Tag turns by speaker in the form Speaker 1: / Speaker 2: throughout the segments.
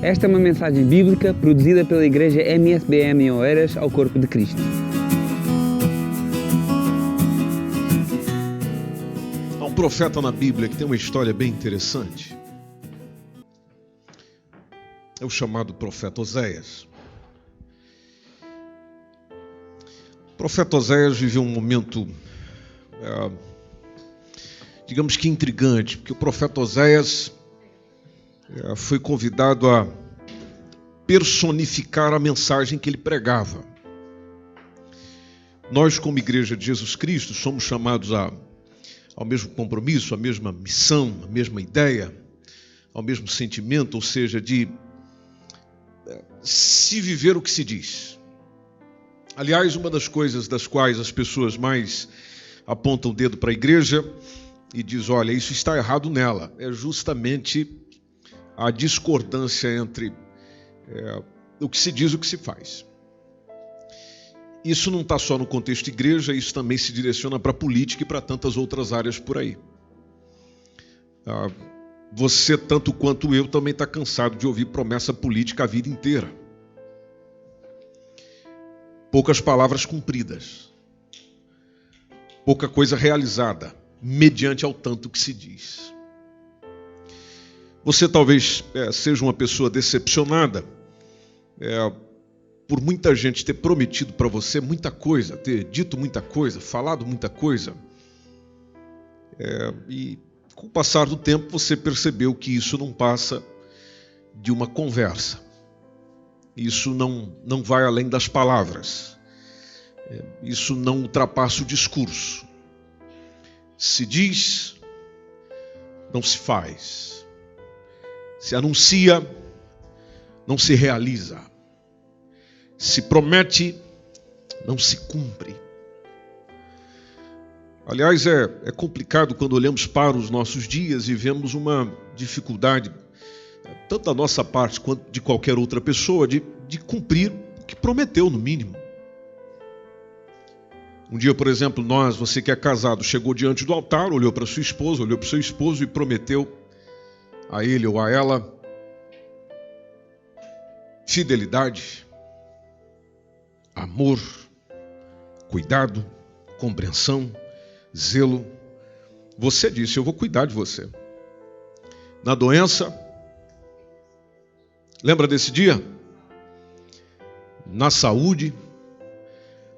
Speaker 1: Esta é uma mensagem bíblica produzida pela Igreja MSBM em Oeiras ao Corpo de Cristo.
Speaker 2: Há um profeta na Bíblia que tem uma história bem interessante. É o chamado profeta Oséias. O profeta Oséias viveu um momento, digamos que intrigante, porque o profeta Oséias foi convidado a personificar a mensagem que ele pregava. Nós, como Igreja de Jesus Cristo, somos chamados ao mesmo compromisso, à mesma missão, à mesma ideia, ao mesmo sentimento, ou seja, de se viver o que se diz. Aliás, uma das coisas das quais as pessoas mais apontam o dedo para a igreja e diz, olha, isso está errado nela, é justamente a discordância entre o que se diz e o que se faz. Isso não está só no contexto de igreja, isso também se direciona para a política e para tantas outras áreas por aí. Você, tanto quanto eu, também está cansado de ouvir promessa política a vida inteira. Poucas palavras cumpridas. Pouca coisa realizada, mediante ao tanto que se diz. Você talvez seja uma pessoa decepcionada por muita gente ter prometido para você muita coisa, ter dito muita coisa, falado muita coisa. E com o passar do tempo você percebeu que isso não passa de uma conversa. Isso não vai além das palavras. Isso não ultrapassa o discurso. Se diz, não se faz. Se anuncia, não se realiza. Se promete, não se cumpre. Aliás, é complicado quando olhamos para os nossos dias e vemos uma dificuldade, tanto da nossa parte quanto de qualquer outra pessoa, de cumprir o que prometeu, no mínimo. Um dia, por exemplo, você que é casado, chegou diante do altar, olhou para sua esposa, olhou para o seu esposo e prometeu a ele ou a ela fidelidade, amor, cuidado, compreensão, zelo. Você disse, eu vou cuidar de você. Na doença, lembra desse dia? Na saúde,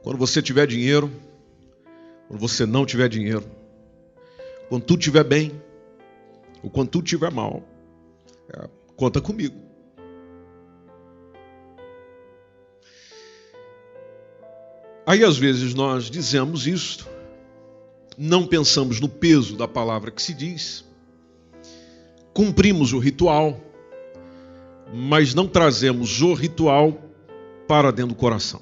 Speaker 2: quando você tiver dinheiro, quando você não tiver dinheiro, quando tudo estiver bem, ou quando tudo estiver mal, conta comigo. Aí às vezes nós dizemos isso, não pensamos no peso da palavra que se diz, cumprimos o ritual, mas não trazemos o ritual para dentro do coração.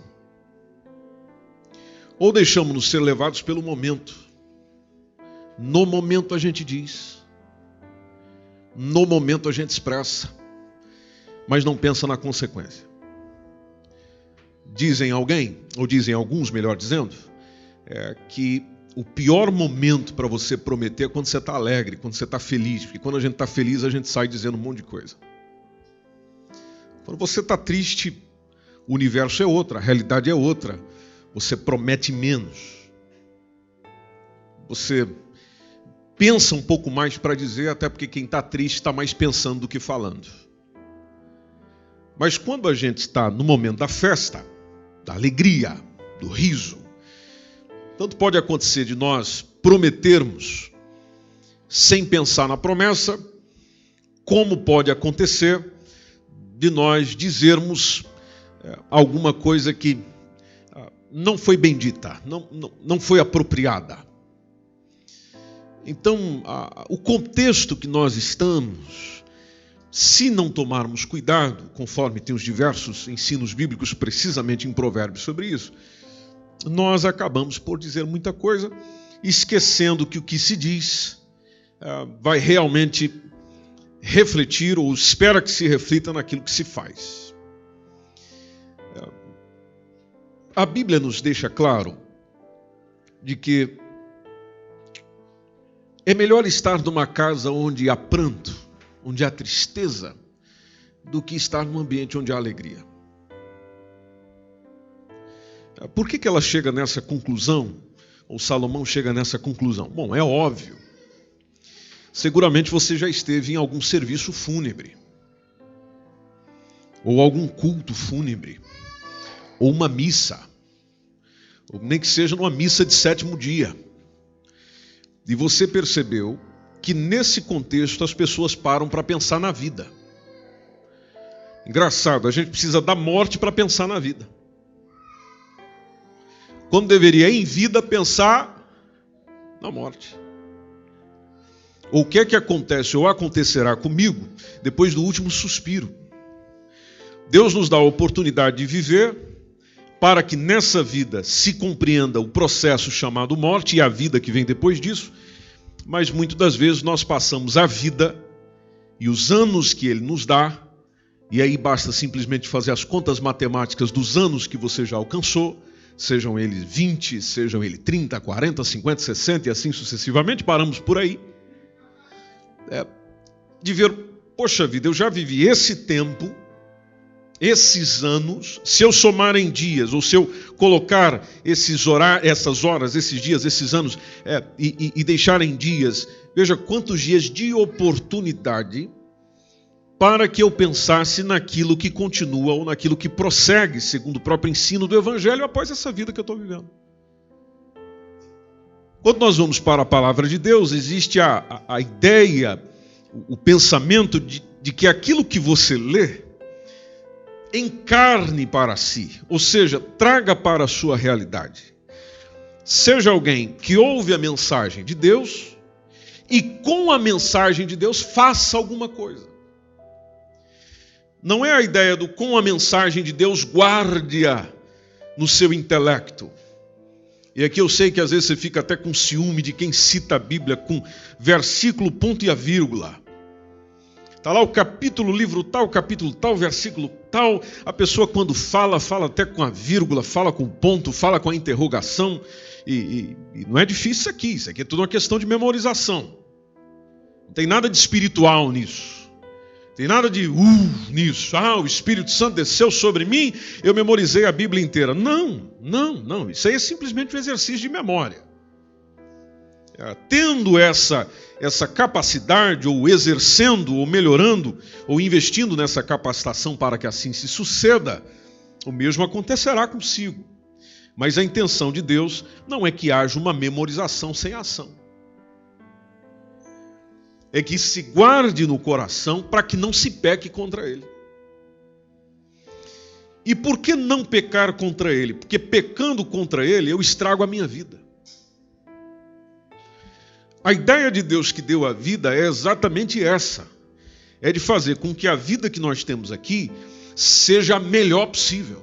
Speaker 2: Ou deixamos-nos ser levados pelo momento. No momento a gente diz, no momento a gente expressa, mas não pensa na consequência. Dizem alguém, ou dizem alguns, melhor dizendo, que o pior momento para você prometer é quando você está alegre, quando você está feliz, porque quando a gente está feliz a gente sai dizendo um monte de coisa. Quando você está triste, o universo é outro, a realidade é outra, você promete menos. Você pensa um pouco mais para dizer, até porque quem está triste está mais pensando do que falando. Mas quando a gente está no momento da festa, da alegria, do riso, tanto pode acontecer de nós prometermos sem pensar na promessa, como pode acontecer de nós dizermos alguma coisa que não foi bem dita, não foi apropriada. Então, o contexto que nós estamos, se não tomarmos cuidado, conforme tem os diversos ensinos bíblicos, precisamente em Provérbios sobre isso, nós acabamos por dizer muita coisa, esquecendo que o que se diz vai realmente refletir, ou espera que se reflita naquilo que se faz. A Bíblia nos deixa claro de que é melhor estar numa casa onde há pranto, onde há tristeza, do que estar num ambiente onde há alegria. Por que ela chega nessa conclusão? Ou Salomão chega nessa conclusão? Bom, é óbvio. Seguramente você já esteve em algum serviço fúnebre, ou algum culto fúnebre, ou uma missa, ou nem que seja numa missa de 7º dia. E você percebeu que nesse contexto as pessoas param para pensar na vida. Engraçado, a gente precisa da morte para pensar na vida. Quando deveria, em vida, pensar na morte. Ou o que é que acontece ou acontecerá comigo depois do último suspiro? Deus nos dá a oportunidade de viver para que nessa vida se compreenda o processo chamado morte e a vida que vem depois disso, mas muitas das vezes nós passamos a vida e os anos que Ele nos dá, e aí basta simplesmente fazer as contas matemáticas dos anos que você já alcançou, sejam eles 20, sejam eles 30, 40, 50, 60 e assim sucessivamente, paramos por aí, de ver, poxa vida, eu já vivi esse tempo, esses anos, se eu somar em dias, ou se eu colocar essas horas, esses dias, esses anos, e deixar em dias, veja quantos dias de oportunidade para que eu pensasse naquilo que continua ou naquilo que prossegue, segundo o próprio ensino do Evangelho, após essa vida que eu estou vivendo. Quando nós vamos para a palavra de Deus, existe a ideia, o pensamento de que aquilo que você lê encarne para si, ou seja, traga para a sua realidade. Seja alguém que ouve a mensagem de Deus e com a mensagem de Deus faça alguma coisa. Não é a ideia do com a mensagem de Deus guarde-a no seu intelecto. E aqui eu sei que às vezes você fica até com ciúme de quem cita a Bíblia com versículo, ponto e a vírgula. Está lá o capítulo, livro tal, versículo tal. A pessoa quando fala até com a vírgula, fala com o ponto, fala com a interrogação. E não é difícil isso aqui é tudo uma questão de memorização. Não tem nada de espiritual nisso. Tem nada de nisso. O Espírito Santo desceu sobre mim, eu memorizei a Bíblia inteira. Não. Isso aí é simplesmente um exercício de memória. Tendo essa capacidade, ou exercendo, ou melhorando, ou investindo nessa capacitação para que assim se suceda, o mesmo acontecerá consigo. Mas a intenção de Deus não é que haja uma memorização sem ação. É que se guarde no coração para que não se peque contra ele. E por que não pecar contra ele? Porque pecando contra ele, eu estrago a minha vida. A ideia de Deus que deu a vida é exatamente essa. É de fazer com que a vida que nós temos aqui seja a melhor possível.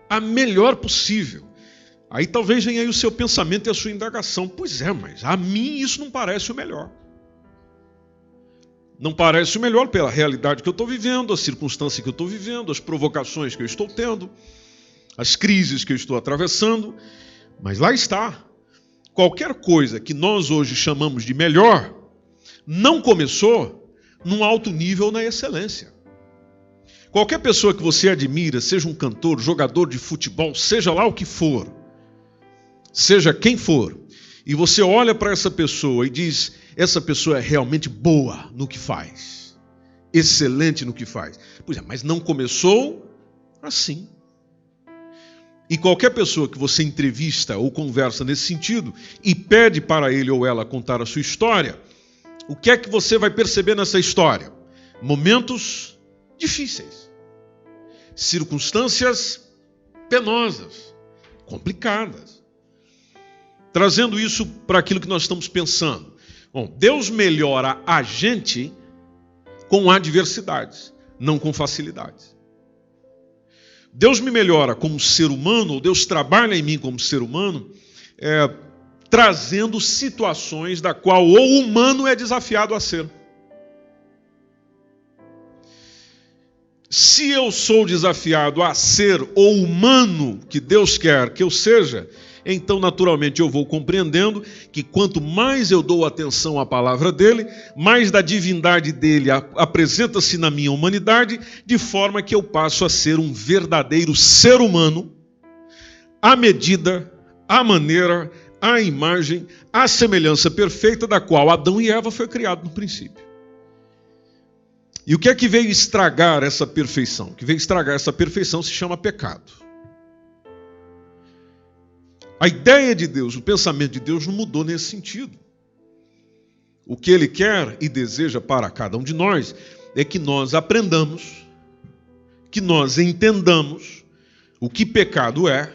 Speaker 2: A melhor possível. Aí talvez venha aí o seu pensamento e a sua indagação. Pois é, mas a mim isso não parece o melhor. Não parece o melhor pela realidade que eu estou vivendo, a circunstância que eu estou vivendo, as provocações que eu estou tendo, as crises que eu estou atravessando. Mas lá está. Qualquer coisa que nós hoje chamamos de melhor, não começou num alto nível na excelência. Qualquer pessoa que você admira, seja um cantor, jogador de futebol, seja lá o que for, seja quem for, e você olha para essa pessoa e diz, essa pessoa é realmente boa no que faz, excelente no que faz. Pois é, mas não começou assim. E qualquer pessoa que você entrevista ou conversa nesse sentido e pede para ele ou ela contar a sua história, o que é que você vai perceber nessa história? Momentos difíceis, circunstâncias penosas, complicadas. Trazendo isso para aquilo que nós estamos pensando. Bom, Deus melhora a gente com adversidades, não com facilidades. Deus me melhora como ser humano, ou Deus trabalha em mim como ser humano, trazendo situações da qual o humano é desafiado a ser. Se eu sou desafiado a ser o humano que Deus quer que eu seja, então naturalmente eu vou compreendendo que quanto mais eu dou atenção à palavra dele, mais da divindade dele apresenta-se na minha humanidade, de forma que eu passo a ser um verdadeiro ser humano, à medida, à maneira, à imagem, à semelhança perfeita da qual Adão e Eva foi criado no princípio. E o que é que veio estragar essa perfeição? O que veio estragar essa perfeição se chama pecado. A ideia de Deus, o pensamento de Deus não mudou nesse sentido. O que Ele quer e deseja para cada um de nós é que nós aprendamos, que nós entendamos o que pecado é,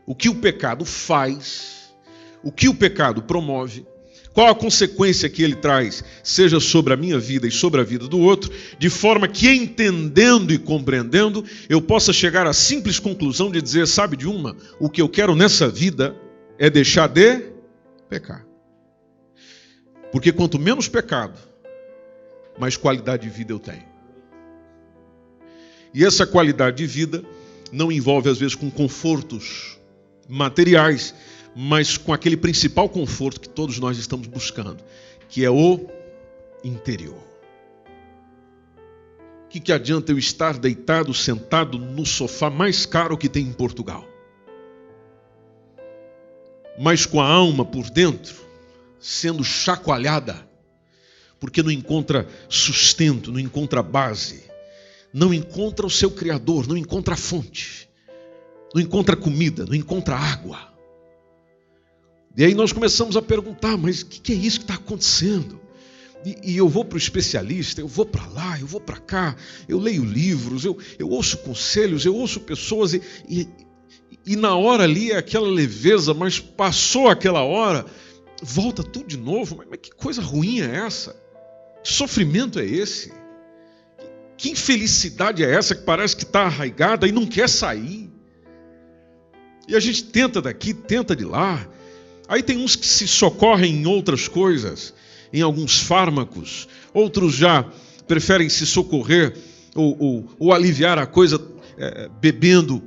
Speaker 2: o que o pecado faz, o que o pecado promove, qual a consequência que ele traz, seja sobre a minha vida e sobre a vida do outro, de forma que, entendendo e compreendendo, eu possa chegar à simples conclusão de dizer, sabe de uma? O que eu quero nessa vida é deixar de pecar. Porque quanto menos pecado, mais qualidade de vida eu tenho. E essa qualidade de vida não envolve, às vezes, com confortos materiais, mas com aquele principal conforto que todos nós estamos buscando, que é o interior. O que adianta eu estar deitado, sentado no sofá mais caro que tem em Portugal, mas com a alma por dentro sendo chacoalhada, porque não encontra sustento, não encontra base, não encontra o seu Criador, não encontra a fonte, não encontra comida, não encontra água. E aí nós começamos a perguntar, mas o que é isso que está acontecendo? E eu vou para o especialista, eu vou para lá, eu vou para cá, eu leio livros, eu ouço conselhos, eu ouço pessoas, e na hora ali é aquela leveza, mas passou aquela hora, volta tudo de novo. Mas que coisa ruim é essa? Que sofrimento é esse? Que infelicidade é essa que parece que está arraigada e não quer sair? E a gente tenta daqui, tenta de lá. Aí tem uns que se socorrem em outras coisas, em alguns fármacos. Outros já preferem se socorrer ou aliviar a coisa bebendo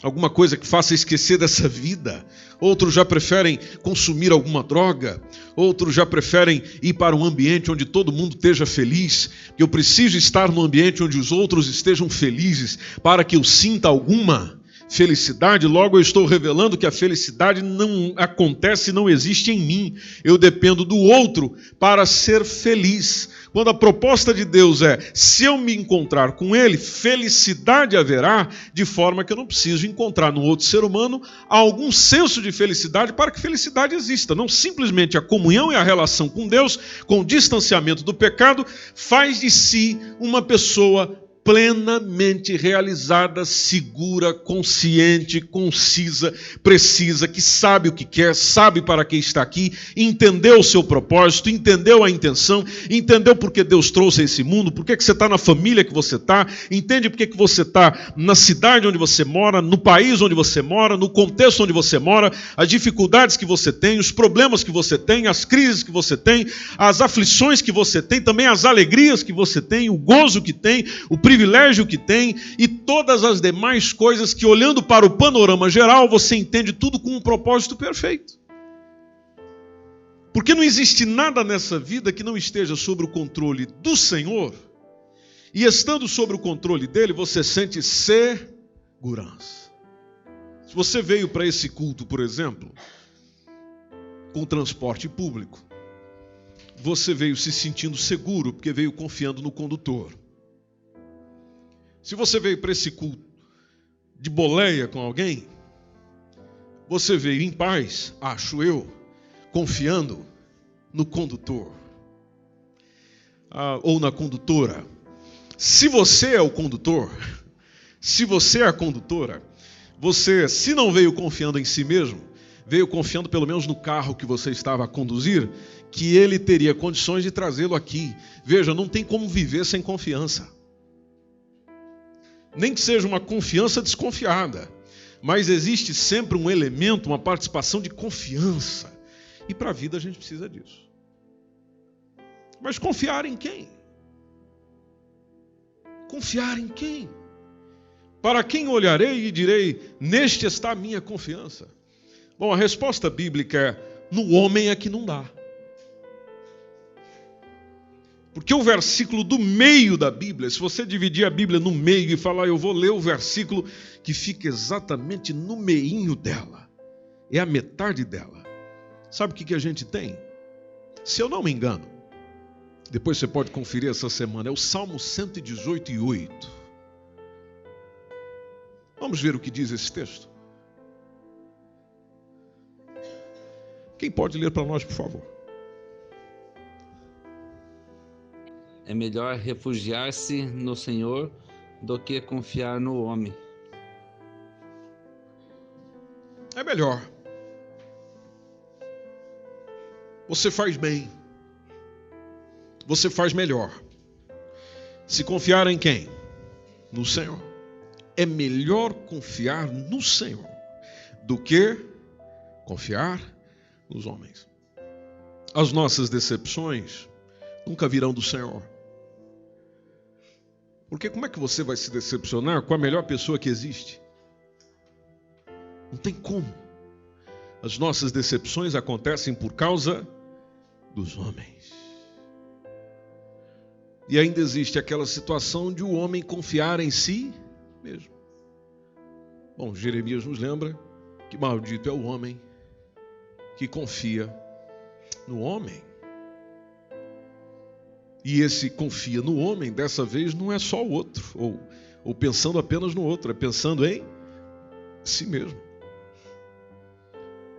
Speaker 2: alguma coisa que faça esquecer dessa vida. Outros já preferem consumir alguma droga. Outros já preferem ir para um ambiente onde todo mundo esteja feliz. Eu preciso estar num ambiente onde os outros estejam felizes para que eu sinta alguma felicidade. Logo eu estou revelando que a felicidade não acontece, não existe em mim. Eu dependo do outro para ser feliz. Quando a proposta de Deus é, se eu me encontrar com Ele, felicidade haverá, de forma que eu não preciso encontrar no outro ser humano algum senso de felicidade para que felicidade exista. Não simplesmente a comunhão e a relação com Deus, com o distanciamento do pecado, faz de si uma pessoa plenamente realizada, segura, consciente, concisa, precisa, que sabe o que quer, sabe para que está aqui, entendeu o seu propósito, entendeu a intenção, entendeu por que Deus trouxe a esse mundo, por que você está na família que você está, entende por que você está na cidade onde você mora, no país onde você mora, no contexto onde você mora, as dificuldades que você tem, os problemas que você tem, as crises que você tem, as aflições que você tem, também as alegrias que você tem, o gozo que tem, o privilégio que tem e todas as demais coisas que, olhando para o panorama geral, você entende tudo com um propósito perfeito. Porque não existe nada nessa vida que não esteja sob o controle do Senhor, e estando sob o controle dele, você sente segurança. Se você veio para esse culto, por exemplo, com transporte público, você veio se sentindo seguro, porque veio confiando no condutor. Se você veio para esse culto de boleia com alguém, você veio em paz, acho eu, confiando no condutor ou na condutora. Se você é o condutor, se você é a condutora, você, se não veio confiando em si mesmo, veio confiando pelo menos no carro que você estava a conduzir, que ele teria condições de trazê-lo aqui. Veja, não tem como viver sem confiança. Nem que seja uma confiança desconfiada, mas existe sempre um elemento, uma participação de confiança. E para a vida a gente precisa disso. Mas confiar em quem? Confiar em quem? Para quem olharei e direi, neste está a minha confiança? Bom, a resposta bíblica é: no homem é que não dá. Porque o versículo do meio da Bíblia, se você dividir a Bíblia no meio e falar, eu vou ler o versículo que fica exatamente no meinho dela, é a metade dela. Sabe o que a gente tem? Se eu não me engano, depois você pode conferir essa semana, é o Salmo 118:8. Vamos ver o que diz esse texto? Quem pode ler para nós, por favor?
Speaker 3: É melhor refugiar-se no Senhor do que confiar no homem.
Speaker 2: É melhor. Você faz bem. Você faz melhor. Se confiar em quem? No Senhor. É melhor confiar no Senhor do que confiar nos homens. As nossas decepções nunca virão do Senhor. Porque como é que você vai se decepcionar com a melhor pessoa que existe? Não tem como. As nossas decepções acontecem por causa dos homens. E ainda existe aquela situação de o homem confiar em si mesmo. Bom, Jeremias nos lembra que maldito é o homem que confia no homem. E esse confia no homem, dessa vez, não é só o outro, ou pensando apenas no outro, é pensando em si mesmo.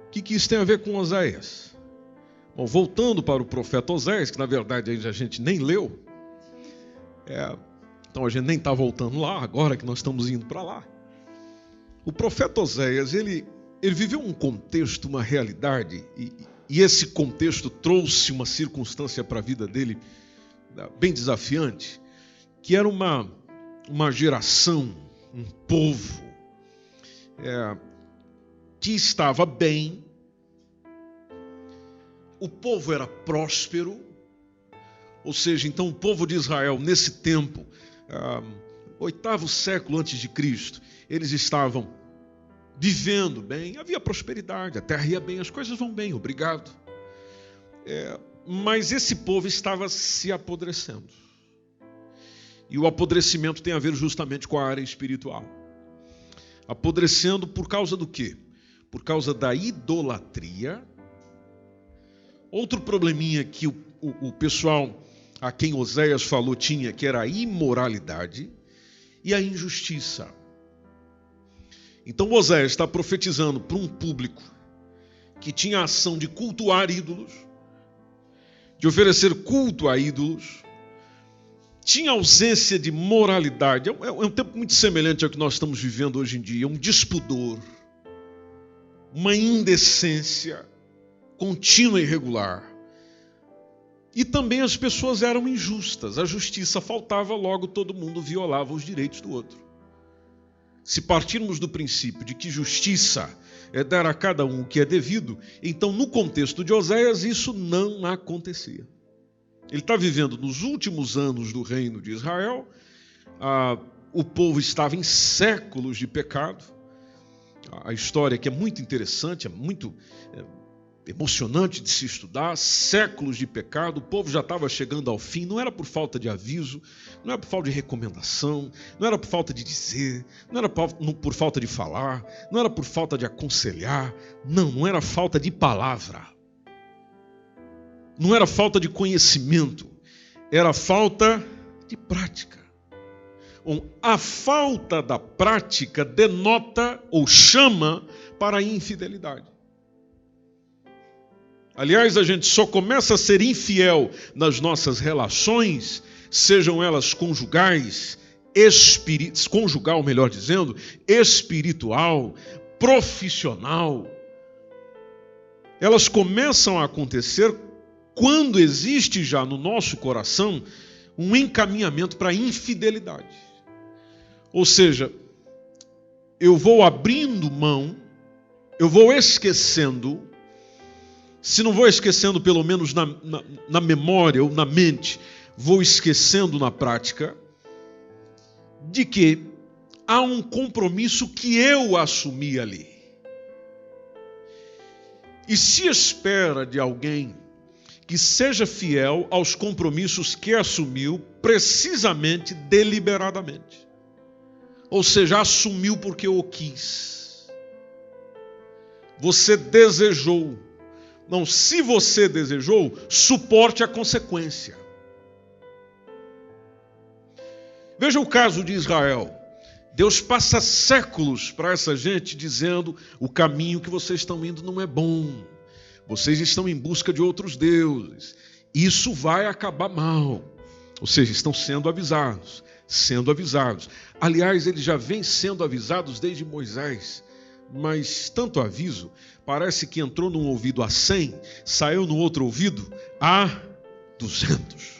Speaker 2: O que isso tem a ver com Oséias? Bom, voltando para o profeta Oséias, que na verdade a gente nem leu, então a gente nem está voltando lá, agora que nós estamos indo para lá. O profeta Oséias, ele viveu um contexto, uma realidade, e esse contexto trouxe uma circunstância para a vida dele bem desafiante, que era uma geração, um povo que estava bem, o povo era próspero, ou seja, então o povo de Israel nesse tempo, 8º século antes de Cristo, eles estavam vivendo bem, havia prosperidade, a terra ia bem, as coisas vão bem, obrigado. Mas esse povo estava se apodrecendo. E o apodrecimento tem a ver justamente com a área espiritual. Apodrecendo por causa do quê? Por causa da idolatria. Outro probleminha que o pessoal a quem Oséias falou tinha, que era a imoralidade e a injustiça. Então Oséias está profetizando para um público que tinha a ação de cultuar ídolos, de oferecer culto a ídolos, tinha ausência de moralidade. É um tempo muito semelhante ao que nós estamos vivendo hoje em dia, um despudor, uma indecência contínua e regular. E também as pessoas eram injustas, a justiça faltava, logo todo mundo violava os direitos do outro. Se partirmos do princípio de que justiça é dar a cada um o que é devido, então no contexto de Oséias isso não acontecia. Ele está vivendo nos últimos anos do reino de Israel, o povo estava em séculos de pecado, a história que é muito interessante, é muito emocionante de se estudar, séculos de pecado, o povo já estava chegando ao fim, não era por falta de aviso, não era por falta de recomendação, não era por falta de dizer, não era por falta de falar, não era por falta de aconselhar, não era falta de palavra, não era falta de conhecimento, era falta de prática. A falta da prática denota ou chama para a infidelidade. Aliás, a gente só começa a ser infiel nas nossas relações, sejam elas conjugais, conjugal, melhor dizendo, espiritual, profissional. Elas começam a acontecer quando existe já no nosso coração um encaminhamento para a infidelidade. Ou seja, eu vou abrindo mão, eu vou esquecendo. Se não vou esquecendo, pelo menos na memória ou na mente, vou esquecendo na prática, de que há um compromisso que eu assumi ali. E se espera de alguém que seja fiel aos compromissos que assumiu, precisamente deliberadamente. Ou seja, assumiu porque o quis. Você desejou. Não, se você desejou, suporte a consequência. Veja o caso de Israel. Deus passa séculos para essa gente dizendo: o caminho que vocês estão indo não é bom. Vocês estão em busca de outros deuses. Isso vai acabar mal. Ou seja, estão sendo avisados. Aliás, eles já vêm sendo avisados desde Moisés. Mas tanto aviso, parece que entrou num ouvido a 100, saiu no outro ouvido a 200.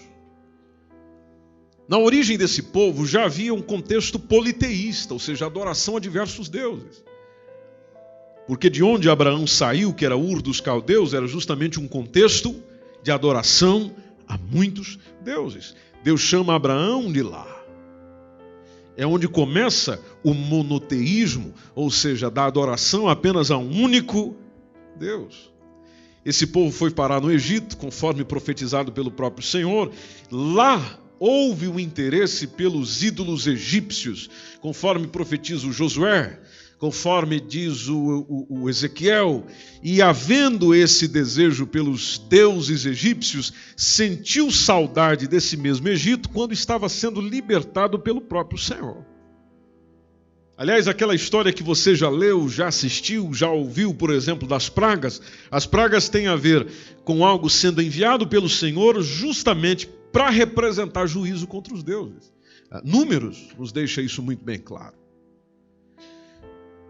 Speaker 2: Na origem desse povo já havia um contexto politeísta, ou seja, adoração a diversos deuses. Porque de onde Abraão saiu, que era Ur dos Caldeus, era justamente um contexto de adoração a muitos deuses. Deus chama Abraão de lá. É onde começa o monoteísmo, ou seja, da adoração apenas a um único Deus. Esse povo foi parar no Egito, conforme profetizado pelo próprio Senhor. Lá houve um interesse pelos ídolos egípcios, conforme profetiza o Josué, conforme diz o Ezequiel, e havendo esse desejo pelos deuses egípcios, sentiu saudade desse mesmo Egito quando estava sendo libertado pelo próprio Senhor. Aliás, aquela história que você já leu, já assistiu, já ouviu, por exemplo, das pragas, as pragas têm a ver com algo sendo enviado pelo Senhor justamente para representar juízo contra os deuses. Números nos deixa isso muito bem claro.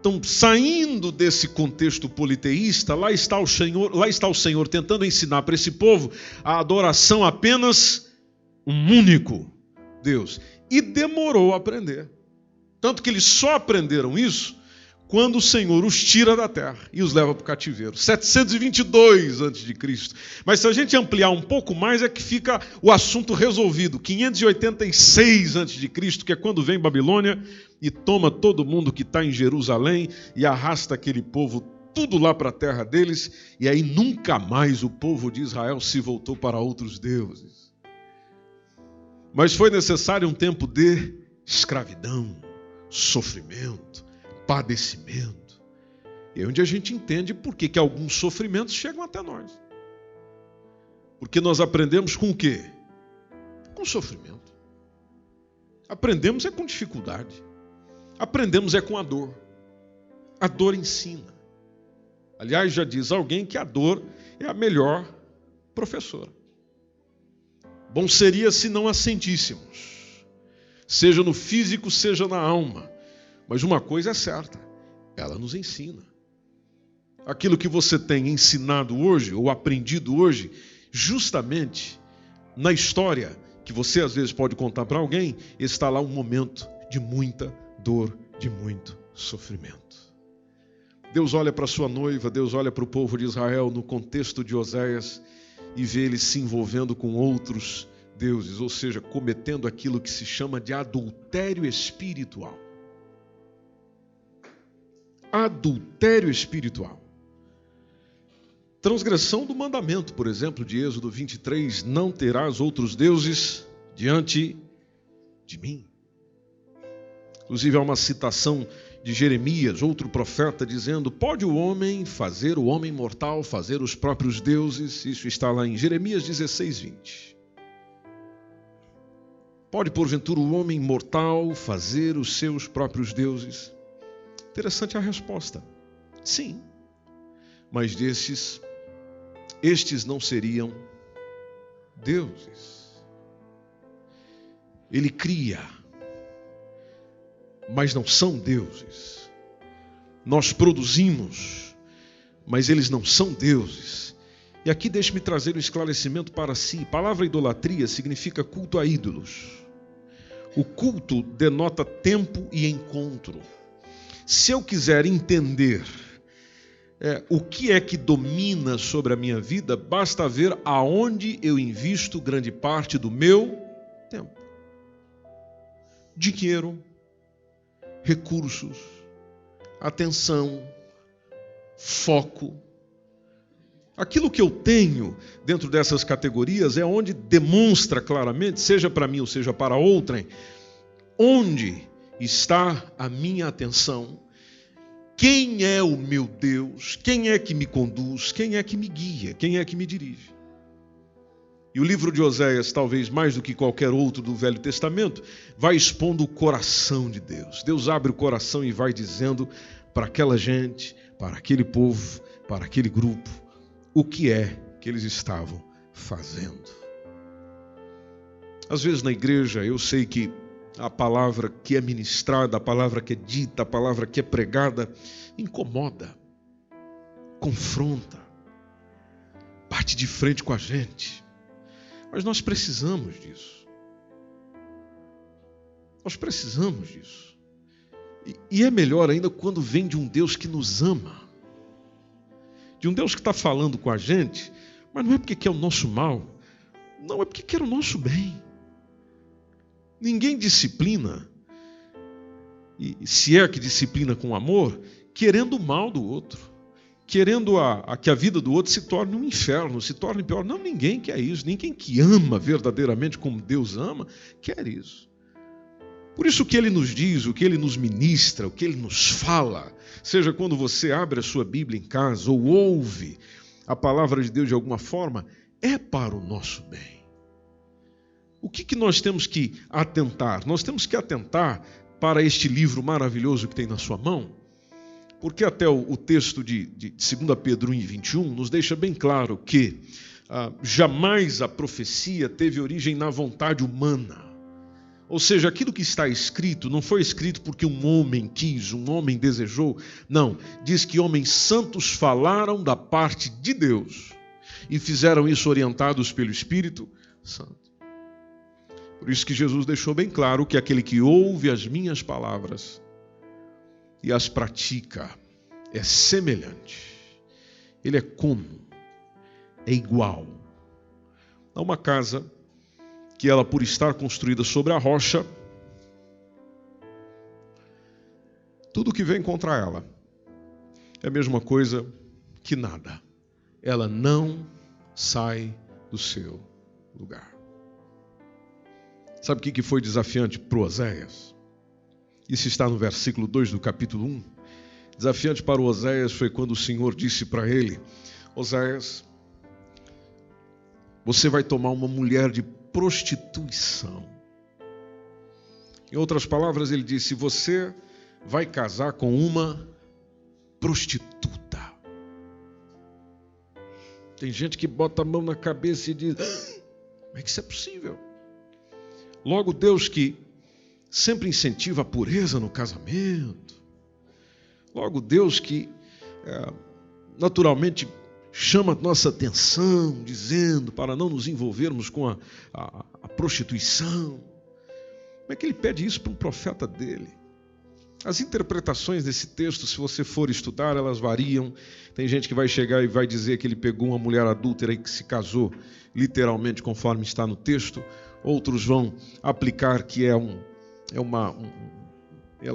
Speaker 2: Então, saindo desse contexto politeísta, lá está o Senhor tentando ensinar para esse povo a adoração a apenas um único Deus. E demorou a aprender. Tanto que eles só aprenderam isso quando o Senhor os tira da terra e os leva para o cativeiro. 722 a.C. Mas se a gente ampliar um pouco mais, é que fica o assunto resolvido. 586 a.C., que é quando vem Babilônia e toma todo mundo que está em Jerusalém e arrasta aquele povo tudo lá para a terra deles, e aí nunca mais o povo de Israel se voltou para outros deuses. Mas foi necessário um tempo de escravidão, sofrimento, padecimento. E é onde a gente entende por que alguns sofrimentos chegam até nós. Porque nós aprendemos com o quê? Com sofrimento. Aprendemos é com dificuldade. Aprendemos é com a dor. A dor ensina. Aliás, já diz alguém que a dor é a melhor professora. Bom seria se não a sentíssemos. Seja no físico, seja na alma. Mas uma coisa é certa, ela nos ensina. Aquilo que você tem ensinado hoje, ou aprendido hoje, justamente na história que você às vezes pode contar para alguém, está lá um momento de muita dor, de muito sofrimento. Deus olha para a sua noiva, Deus olha para o povo de Israel no contexto de Oséias e vê eles se envolvendo com outros deuses, ou seja, cometendo aquilo que se chama de adultério espiritual. Adultério espiritual. Transgressão do mandamento, por exemplo, de Êxodo 23, não terás outros deuses diante de mim. Inclusive há uma citação de Jeremias, outro profeta, dizendo: pode o homem fazer, o homem mortal, fazer os próprios deuses? Isso está lá em Jeremias 16, 20. Pode, porventura, o homem mortal fazer os seus próprios deuses? Interessante a resposta. Sim. Mas estes não seriam deuses. Ele cria, mas não são deuses. Nós produzimos, mas eles não são deuses. E aqui deixe-me trazer um esclarecimento para si. A palavra idolatria significa culto a ídolos. O culto denota tempo e encontro. Se eu quiser entender o que é que domina sobre a minha vida, basta ver aonde eu invisto grande parte do meu tempo. Dinheiro, recursos, atenção, foco, Aquilo que eu tenho dentro dessas categorias é onde demonstra claramente, seja para mim ou seja para outrem, onde está a minha atenção, quem é o meu Deus, quem é que me conduz, quem é que me guia, quem é que me dirige. E o livro de Oséias, talvez mais do que qualquer outro do Velho Testamento, vai expondo o coração de Deus. Deus abre o coração e vai dizendo para aquela gente, para aquele povo, para aquele grupo, o que é que eles estavam fazendo. Às vezes na igreja eu sei que a palavra que é ministrada, a palavra que é dita, a palavra que é pregada, incomoda, confronta, bate de frente com a gente. Mas nós precisamos disso. Nós precisamos disso. E é melhor ainda quando vem de um Deus que nos ama. De um Deus que está falando com a gente, mas não é porque quer o nosso mal. Não, é porque quer o nosso bem. Ninguém disciplina, e se é que disciplina com amor, querendo o mal do outro. Querendo que a vida do outro se torne um inferno, se torne pior. Não, ninguém quer isso. Ninguém que ama verdadeiramente como Deus ama, quer isso. Por isso o que Ele nos diz, o que Ele nos ministra, o que Ele nos fala, seja quando você abre a sua Bíblia em casa ou ouve a palavra de Deus de alguma forma, é para o nosso bem. O que nós temos que atentar? Nós temos que atentar para este livro maravilhoso que tem na sua mão, porque até o texto de 2 Pedro 1:21 nos deixa bem claro que jamais a profecia teve origem na vontade humana. Ou seja, aquilo que está escrito não foi escrito porque um homem quis, um homem desejou. Não, diz que homens santos falaram da parte de Deus e fizeram isso orientados pelo Espírito Santo. Por isso que Jesus deixou bem claro que aquele que ouve as minhas palavras e as pratica, é semelhante. Ele é como? É igual a uma casa que ela, por estar construída sobre a rocha, tudo que vem contra ela é a mesma coisa que nada. Ela não sai do seu lugar. Sabe o que foi desafiante para o Oséias? Isso está no versículo 2 do capítulo 1. Desafiante para o Oséias foi quando o Senhor disse para ele: Oséias, você vai tomar uma mulher de prostituição. Em outras palavras, ele disse: você vai casar com uma prostituta. Tem gente que bota a mão na cabeça e diz: como é que isso é possível? Logo, Deus que sempre incentiva a pureza no casamento. Logo, Deus que naturalmente chama a nossa atenção, dizendo para não nos envolvermos com a prostituição. Como é que ele pede isso para um profeta dele? As interpretações desse texto, se você for estudar, elas variam. Tem gente que vai chegar e vai dizer que ele pegou uma mulher adúltera e que se casou, literalmente, conforme está no texto. Outros vão aplicar que ela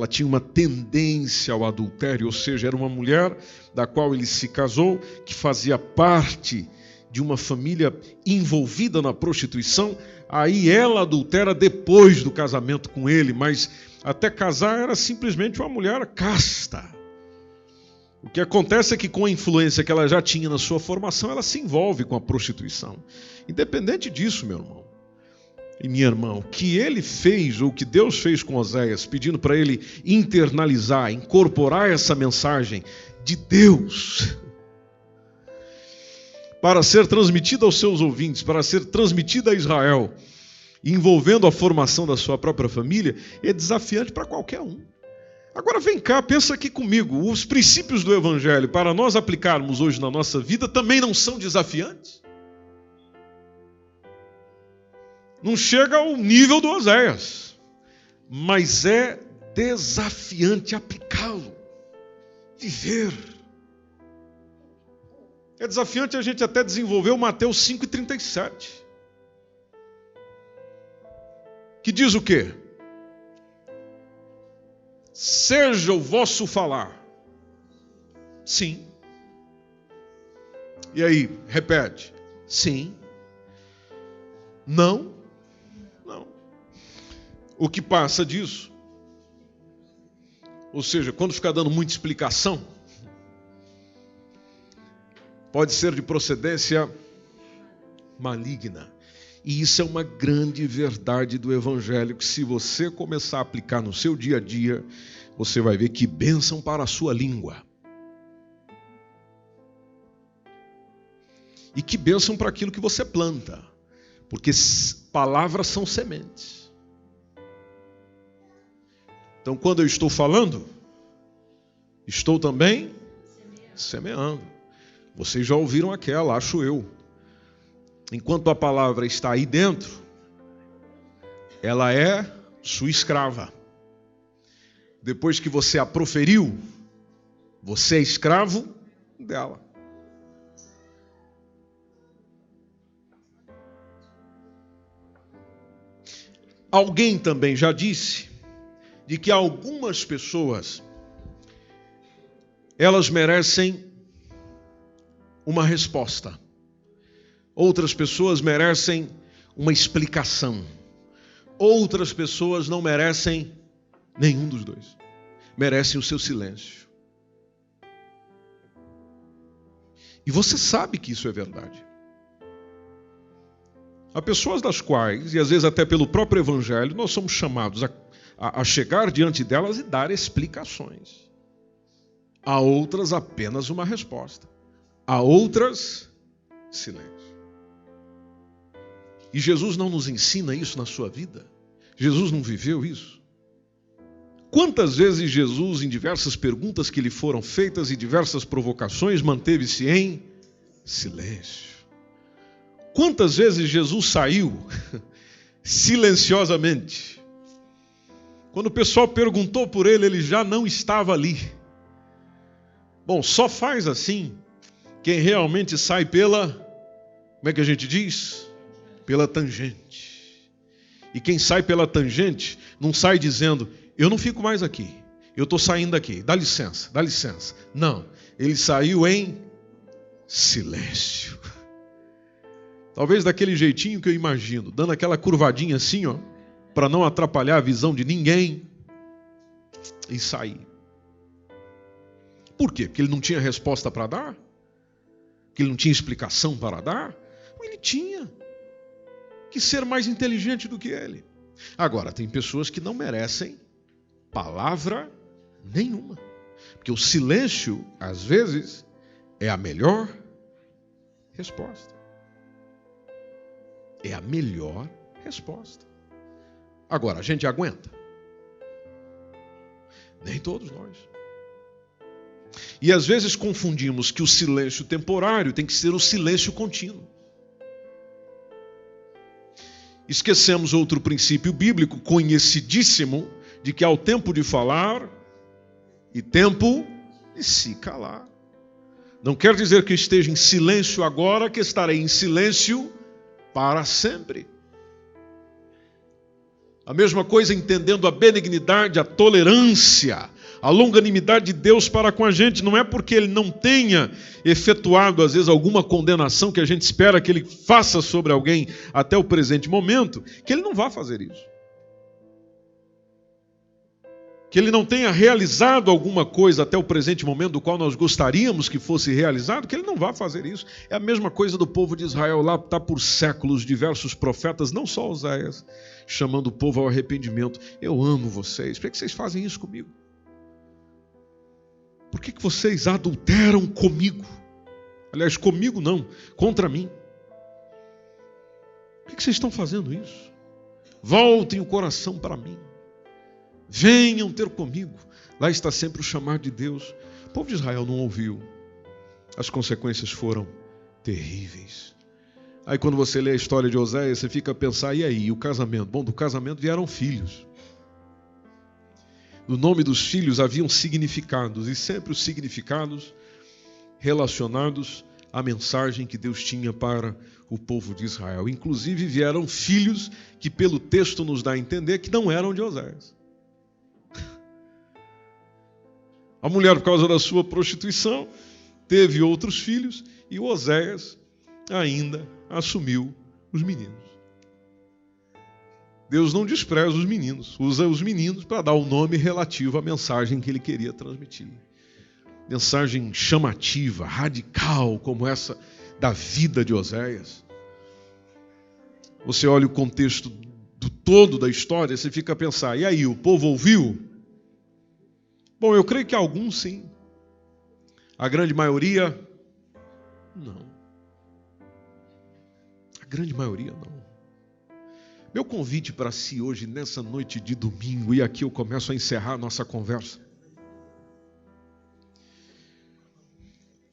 Speaker 2: tinha uma tendência ao adultério, ou seja, era uma mulher da qual ele se casou, que fazia parte de uma família envolvida na prostituição. Aí ela adultera depois do casamento com ele, mas até casar era simplesmente uma mulher casta. O que acontece é que com a influência que ela já tinha na sua formação, ela se envolve com a prostituição. Independente disso, meu irmão e minha irmã, o que ele fez, ou o que Deus fez com Oséias, pedindo para ele internalizar, incorporar essa mensagem de Deus para ser transmitida aos seus ouvintes, para ser transmitida a Israel, envolvendo a formação da sua própria família, é desafiante para qualquer um. Agora vem cá, pensa aqui comigo, os princípios do Evangelho, para nós aplicarmos hoje na nossa vida, também não são desafiantes? Não chega ao nível do Oséias, mas é desafiante aplicá-lo, viver. É desafiante a gente até desenvolver o Mateus 5,37. Que diz o quê? Seja o vosso falar, sim, E aí, repete. Sim. Não. Não. O que passa disso? Ou seja, quando ficar dando muita explicação, pode ser de procedência maligna. E isso é uma grande verdade do Evangelho, que se você começar a aplicar no seu dia a dia, você vai ver que bênção para a sua língua. E que bênção para aquilo que você planta. Porque palavras são sementes. Então, quando eu estou falando, estou também semeando. Vocês já ouviram aquela, acho eu. Enquanto a palavra está aí dentro, ela é sua escrava. Depois que você a proferiu, você é escravo dela. Alguém também já disse de que algumas pessoas, elas merecem uma resposta. Outras pessoas merecem uma explicação. Outras pessoas não merecem nenhum dos dois. Merecem o seu silêncio. E você sabe que isso é verdade. Há pessoas das quais, e às vezes até pelo próprio Evangelho, nós somos chamados a chegar diante delas e dar explicações. Há outras apenas uma resposta. Há outras, silêncio. E Jesus não nos ensina isso na sua vida? Jesus não viveu isso? Quantas vezes Jesus, em diversas perguntas que lhe foram feitas e diversas provocações, manteve-se em silêncio? Quantas vezes Jesus saiu silenciosamente? Quando o pessoal perguntou por ele, ele já não estava ali. Bom, só faz assim quem realmente sai pela, como é que a gente diz? Pela tangente. E quem sai pela tangente não sai dizendo, eu não fico mais aqui, eu estou saindo daqui, dá licença, dá licença. Não, ele saiu em silêncio. Talvez daquele jeitinho que eu imagino, dando aquela curvadinha assim, ó, para não atrapalhar a visão de ninguém, e sair. Por quê? Porque ele não tinha resposta para dar? Porque ele não tinha explicação para dar? Ele tinha que ser mais inteligente do que ele. Agora, tem pessoas que não merecem palavra nenhuma. Porque o silêncio, às vezes, é a melhor resposta. É a melhor resposta. Agora, a gente aguenta? Nem todos nós. E às vezes confundimos que o silêncio temporário tem que ser o silêncio contínuo. Esquecemos outro princípio bíblico conhecidíssimo, de que há o tempo de falar e tempo de se calar. Não quer dizer que eu esteja em silêncio agora, que estarei em silêncio para sempre. A mesma coisa entendendo a benignidade, a tolerância, a longanimidade de Deus para com a gente. Não é porque Ele não tenha efetuado, às vezes, alguma condenação que a gente espera que Ele faça sobre alguém até o presente momento, que Ele não vá fazer isso. Que Ele não tenha realizado alguma coisa até o presente momento do qual nós gostaríamos que fosse realizado, que Ele não vá fazer isso. É a mesma coisa do povo de Israel. Lá está por séculos diversos profetas, não só Oséias, chamando o povo ao arrependimento. Eu amo vocês. Por que vocês fazem isso comigo? Por que vocês adulteram comigo? Aliás, comigo não, contra mim. Por que vocês estão fazendo isso? Voltem o coração para mim. Venham ter comigo. Lá está sempre o chamado de Deus. O povo de Israel não ouviu. As consequências foram terríveis. Aí quando você lê a história de Oséias, você fica a pensar, e aí, o casamento? Bom, do casamento vieram filhos. No nome dos filhos haviam significados, e sempre os significados relacionados à mensagem que Deus tinha para o povo de Israel. Inclusive vieram filhos que pelo texto nos dá a entender que não eram de Oséias. A mulher, por causa da sua prostituição, teve outros filhos e Oséias ainda assumiu os meninos. Deus não despreza os meninos, usa os meninos para dar o nome relativo à mensagem que ele queria transmitir. Mensagem chamativa, radical, como essa da vida de Oséias. Você olha o contexto do todo da história, você fica a pensar, e aí, o povo ouviu? Bom, eu creio que alguns sim. A grande maioria, não. A grande maioria, não. Meu convite para si hoje, nessa noite de domingo, e aqui eu começo a encerrar a nossa conversa.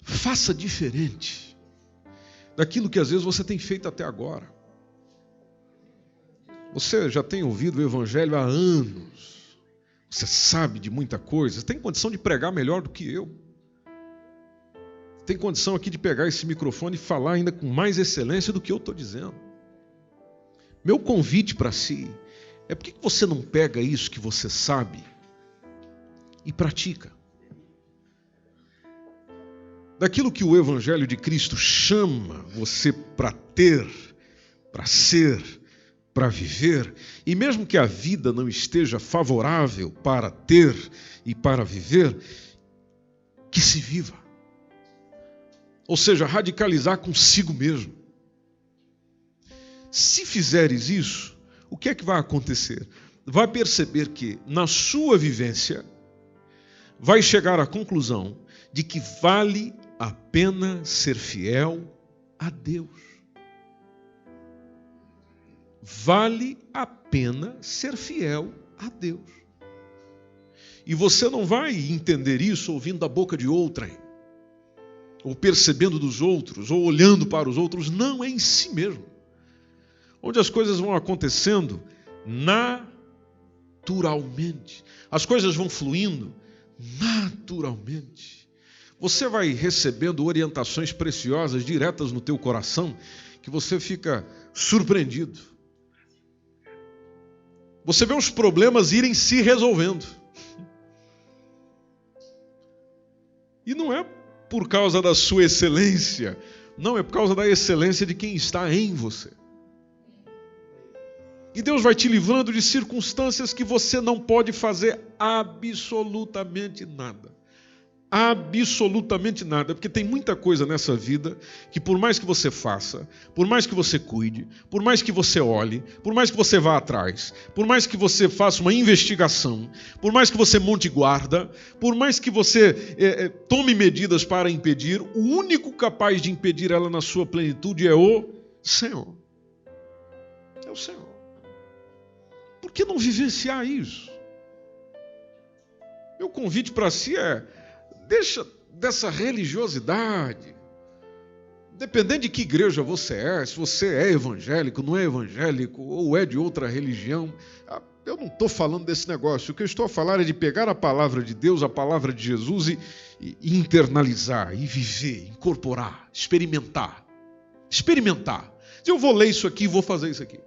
Speaker 2: Faça diferente daquilo que às vezes você tem feito até agora. Você já tem ouvido o Evangelho há anos. Você sabe de muita coisa. Você tem condição de pregar melhor do que eu. Tem condição aqui de pegar esse microfone e falar ainda com mais excelência do que eu estou dizendo. Meu convite para si é por que você não pega isso que você sabe e pratica? Daquilo que o Evangelho de Cristo chama você para ter, para ser, para viver, e mesmo que a vida não esteja favorável para ter e para viver, que se viva. Ou seja, radicalizar consigo mesmo. Se fizeres isso, o que é que vai acontecer? Vai perceber que, na sua vivência, vai chegar à conclusão de que vale a pena ser fiel a Deus. Vale a pena ser fiel a Deus. E você não vai entender isso ouvindo da boca de outrem, ou percebendo dos outros, ou olhando para os outros. Não, é em si mesmo. Onde as coisas vão acontecendo naturalmente. As coisas vão fluindo naturalmente. Você vai recebendo orientações preciosas, diretas no teu coração, que você fica surpreendido. Você vê os problemas irem se resolvendo. E não é por causa da sua excelência, não, é por causa da excelência de quem está em você. E Deus vai te livrando de circunstâncias que você não pode fazer absolutamente nada. Absolutamente nada. Porque tem muita coisa nessa vida que por mais que você faça, por mais que você cuide, por mais que você olhe, por mais que você vá atrás, por mais que você faça uma investigação, por mais que você monte guarda, por mais que você tome medidas para impedir, o único capaz de impedir ela na sua plenitude é o Senhor. É o Senhor. Por que não vivenciar isso? Meu convite para si é: deixa dessa religiosidade. Dependendo de que igreja você é, se você é evangélico, não é evangélico, ou é de outra religião, eu não estou falando desse negócio. O que eu estou a falar é de pegar a palavra de Deus, a palavra de Jesus e internalizar, e viver, incorporar, experimentar. Experimentar. Se eu vou ler isso aqui, vou fazer isso aqui.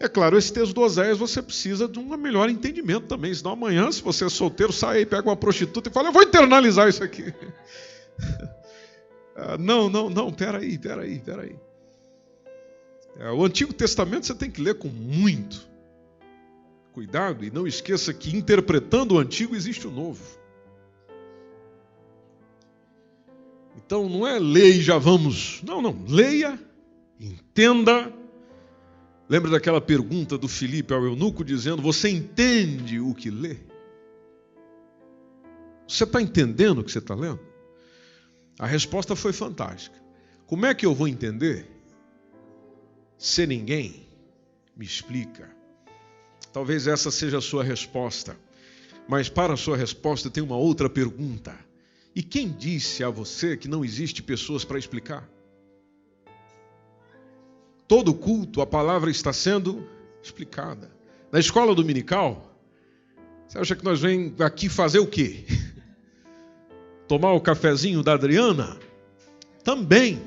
Speaker 2: É claro, esse texto do Oséias você precisa de um melhor entendimento também. Senão amanhã, se você é solteiro, sai aí, pega uma prostituta e fala: eu vou internalizar isso aqui. Não, peraí. O Antigo Testamento você tem que ler com muito cuidado. E não esqueça que interpretando o Antigo existe o Novo. Então não é leia e já vamos. Não, leia, entenda. Lembra daquela pergunta do Filipe ao eunuco dizendo: você entende o que lê? Você está entendendo o que você está lendo? A resposta foi fantástica. Como é que eu vou entender se ninguém me explica? Talvez essa seja a sua resposta. Mas para a sua resposta tem uma outra pergunta. E quem disse a você que não existe pessoas para explicar? Todo culto, a palavra está sendo explicada. Na escola dominical, você acha que nós vem aqui fazer o quê? Tomar o cafezinho da Adriana? Também.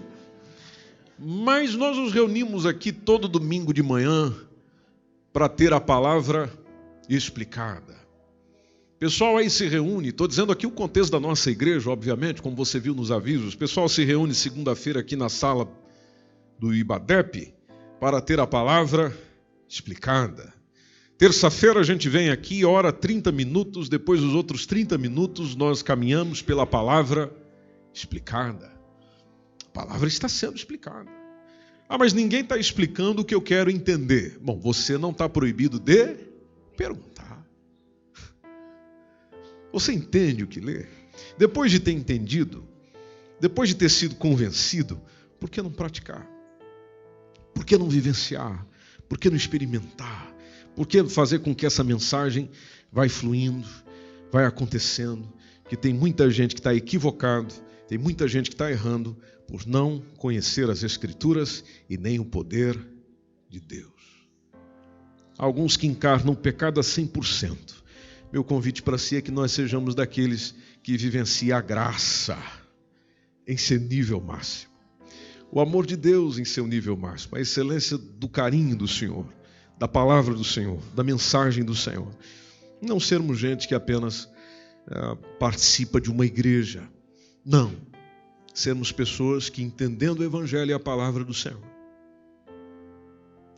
Speaker 2: Mas nós nos reunimos aqui todo domingo de manhã para ter a palavra explicada. O pessoal aí se reúne, estou dizendo aqui o contexto da nossa igreja, obviamente, como você viu nos avisos. O pessoal se reúne segunda-feira aqui na sala do IBADEP para ter a palavra explicada. Terça-feira a gente vem aqui, ora 30 minutos, depois dos outros 30 minutos nós caminhamos pela palavra explicada. A palavra está sendo explicada. Ah, mas ninguém está explicando o que eu quero entender. Bom, você não está proibido de perguntar. Você entende o que lê? Depois de ter entendido, depois de ter sido convencido, por que não praticar? Por que não vivenciar? Por que não experimentar? Por que fazer com que essa mensagem vai fluindo, vai acontecendo? Que tem muita gente que está equivocado, tem muita gente que está errando por não conhecer as Escrituras e nem o poder de Deus. Alguns que encarnam o pecado a 100%. Meu convite para si é que nós sejamos daqueles que vivenciam a graça em seu nível máximo. O amor de Deus em seu nível máximo, a excelência do carinho do Senhor, da palavra do Senhor, da mensagem do Senhor. Não sermos gente que apenas participa de uma igreja. Não. Sermos pessoas que, entendendo o Evangelho e a palavra do Senhor,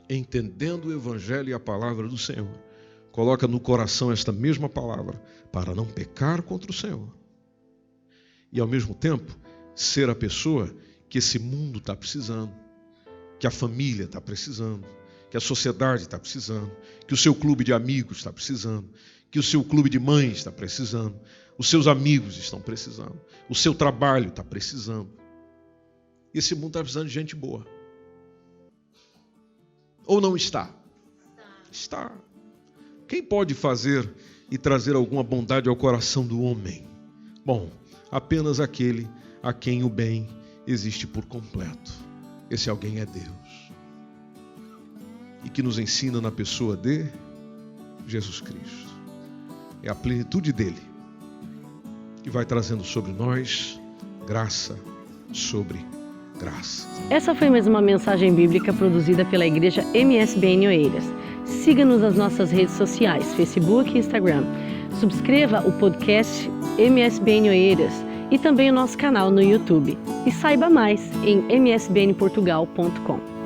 Speaker 2: entendendo o Evangelho e a palavra do Senhor, coloca no coração esta mesma palavra para não pecar contra o Senhor. E, ao mesmo tempo, ser a pessoa que esse mundo está precisando, que a família está precisando, que a sociedade está precisando, que o seu clube de amigos está precisando, que o seu clube de mães está precisando, os seus amigos estão precisando, o seu trabalho está precisando. E esse mundo está precisando de gente boa. Ou não está? Está. Quem pode fazer e trazer alguma bondade ao coração do homem? Bom, apenas aquele a quem o bem existe por completo. Esse alguém é Deus. E que nos ensina na pessoa de Jesus Cristo. É a plenitude dele que vai trazendo sobre nós graça sobre graça.
Speaker 4: Essa foi mais uma mensagem bíblica produzida pela Igreja MSBN Oeiras. Siga-nos nas nossas redes sociais, Facebook e Instagram. Subscreva o podcast MSBN Oeiras e também o nosso canal no YouTube. E saiba mais em msbnportugal.com.